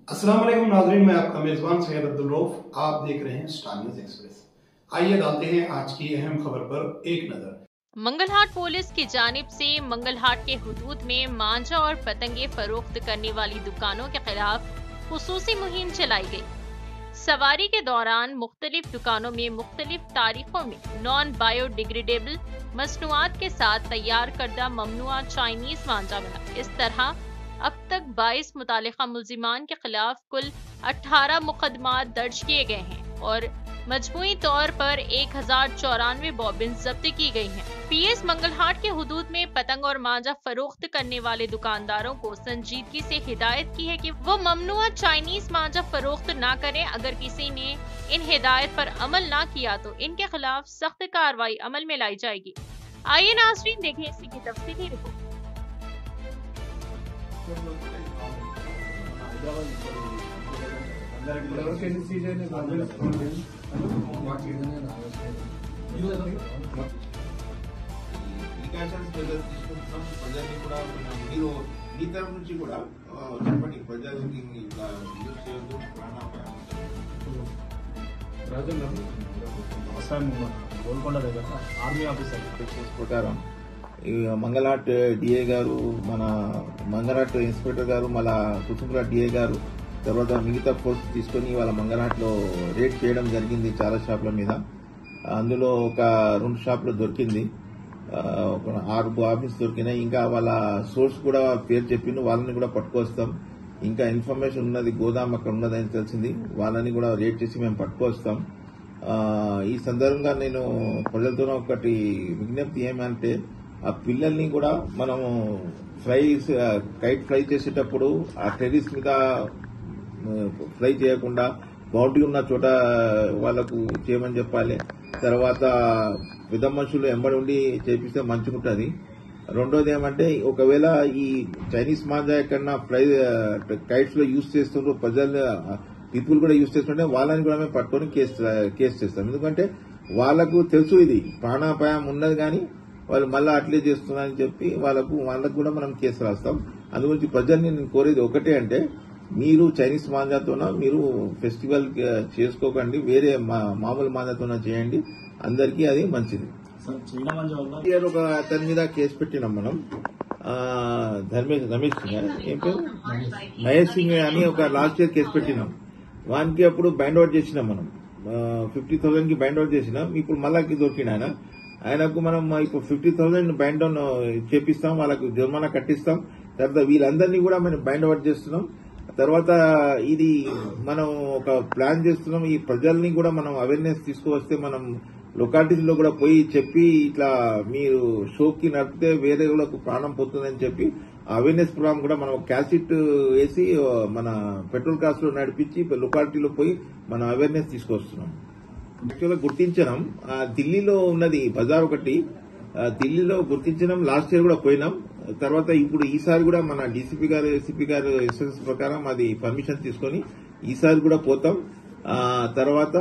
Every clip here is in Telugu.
अस्सलाम वालेकुम नाज़रीन, मैं आपका मेज़बान सैयद अब्दुल रऊफ। आप देख रहे हैं स्टार न्यूज़ एक्सप्रेस। आइए डालते हैं आज की अहम खबर पर एक नजर। मंगलहाट पुलिस की जानिब से मंगलहाट के हुदूद में मांझा और पतंगे फरोख्त करने वाली दुकानों के खिलाफ खुसूसी मुहिम चलाई गई। सवारी के दौरान मुख्तलिफ दुकानों में मुख्तलिफ तारीखों में नॉन बायोडिग्रेडेबल मसनूआत के साथ तैयार करदा ममनुआ चाइनीज मांझा बना। इस तरह अब तक 22 मुतालिका मुल्जिमान के खिलाफ कुल 18 मुकदमात दर्ज किए गए हैं और मजमूई तौर पर 1094 बॉबिन जब्त की गई हैं। पीएस मंगलहाट के हुदूद में पतंग और मांझा फरोख्त करने वाले दुकानदारों को संजीदगी से हिदायत की है कि वो ममनुआ चाइनीज मांझा फरोख्त ना करें। अगर किसी ने इन हिदायत पर अमल ना किया तो इनके खिलाफ सख्त कार्रवाई अमल में लाई जाएगी। आइए नाज़रीन देखें इसी की तफसीली रिपोर्ट। ప్రజల్ని కూడా మీరు మీ తరఫు నుంచి కూడా చెప్పండి, ప్రజలకి ఇలా యూజ్ చేయొద్దు, ప్రాణాపాయం గోల్కొండ దగ్గర ఆర్మీ ఆఫీసర్ ప్రకారం మంగళాట్ డిఏ గారు, మన మంగళాట్ ఇన్స్పెక్టర్ గారు, మళ్ళా కుసుంపురాట్ డిఏ గారు, తర్వాత మిగతా ఫోర్స్ తీసుకొని వాళ్ళ మంగళాట్లో రేడ్ చేయడం జరిగింది చాలా షాపుల మీద. అందులో ఒక 2 షాపులు దొరికింది, ఒక 6 ఆఫీస్ దొరికినాయి. ఇంకా వాళ్ళ సోర్స్ కూడా పేరు చెప్పిండు, వాళ్ళని కూడా పట్టుకొస్తాం. ఇంకా ఇన్ఫర్మేషన్ ఉన్నది, గోదాం అక్కడ ఉన్నదని తెలిసింది, వాళ్ళని కూడా రేడ్ చేసి మేము పట్టుకొస్తాం. ఈ సందర్భంగా నేను ప్రజలతో ఒకటి విజ్ఞప్తి ఏమంటే, ఆ పిల్లల్ని కూడా మనము కైట్ ఫ్లై చేసేటప్పుడు ఆ టెర్రస్ మీద ఫ్లై చేయకుండా బౌండరీ ఉన్న చోట వాళ్లకు చేయమని చెప్పాలి. తర్వాత పెద్ద మనుషులు ఎంబడి ఉండి చేపిస్తే మంచిగుంటుంది. రెండోది ఏమంటే, ఒకవేళ ఈ చైనీస్ మాంజా ఎక్కడన్నా కైట్స్ లో యూజ్ చేస్తుండ్రు, ప్రజలు పీపుల్ కూడా యూజ్ చేస్తుంటే వాళ్ళని కూడా మేము పట్టుకొని కేసు చేస్తాం. ఎందుకంటే వాళ్లకు తెలుసు ఇది ప్రాణాపాయం ఉన్నది, కానీ వాళ్ళు మళ్ళీ అట్లే చేస్తున్నారని చెప్పి వాళ్ళకు కూడా మనం కేసు రాస్తాం. అందుగురించి ప్రజల్ని నేను కోరేది ఒకటే అంటే, మీరు చైనీస్ మాంజాతోన మీరు ఫెస్టివల్ చేసుకోకండి, వేరే మామూలు మాంజాతోన చేయండి, అందరికీ అది మంచిది. ఒక అతని మీద కేసు పెట్టినాం మనం, రమేష్ సింగ్ ఏం పేరు, మహేష్ సింగ్ అని ఒక లాస్ట్ ఇయర్ కేసు పెట్టినాం. వానికి అప్పుడు బైండ్ అవుట్ చేసినాం మనం, 50,000 కి బైండ్ అవుట్ చేసినాం. ఇప్పుడు మళ్ళా దొరికిన ఆయనకు మనం ఇప్పుడు 50,000 బైండ్ డౌన్ చేపిస్తాం, వాళ్ళకు జుర్మానా కట్టిస్తాం. తర్వాత వీళ్ళందరినీ కూడా మనం బైండ్ అవుట్ చేస్తున్నాం. తర్వాత ఇది మనం ఒక ప్లాన్ చేస్తున్నాం, ఈ ప్రజల్ని కూడా మనం అవేర్నెస్ తీసుకువస్తే మనం లొకాలిటీస్ లో కూడా పోయి చెప్పి, ఇట్లా మీరు షోకి నడిపితే వేరే వాళ్ళకు ప్రాణం పోతుందని చెప్పి అవేర్నెస్ ప్రోగ్రామ్ కూడా మనం క్యాసెట్ వేసి మన పెట్రోల్ కార్స్ లో నడిపించి లొకాలిటీలో పోయి మనం అవేర్నెస్ తీసుకొస్తున్నాం. యాక్చువల్గా గుర్తించడం ఢిల్లీలో ఉన్నది బజార్ ఒకటి, ఢిల్లీలో గుర్తించడం లాస్ట్ ఇయర్ కూడా పోయినాం. తర్వాత ఇప్పుడు ఈసారి కూడా మన డీసీపీ గారు, ఎస్సీపీ గారు ఇన్స్ట్రక్షన్స్ ప్రకారం అది పర్మిషన్ తీసుకొని ఈసారి కూడా పోతాం. తర్వాత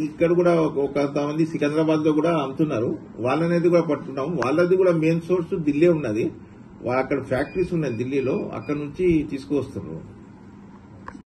ఇక్కడ కూడా కొంతమంది సికింద్రాబాద్ లో కూడా అమ్ముతున్నారు, వాళ్ళనేది కూడా పట్టుకున్నాం. వాళ్ళది కూడా మెయిన్ సోర్స్ ఢిల్లీ ఉన్నది, అక్కడ ఫ్యాక్టరీస్ ఉన్నాయి ఢిల్లీలో, అక్కడ నుంచి తీసుకువస్తున్నారు.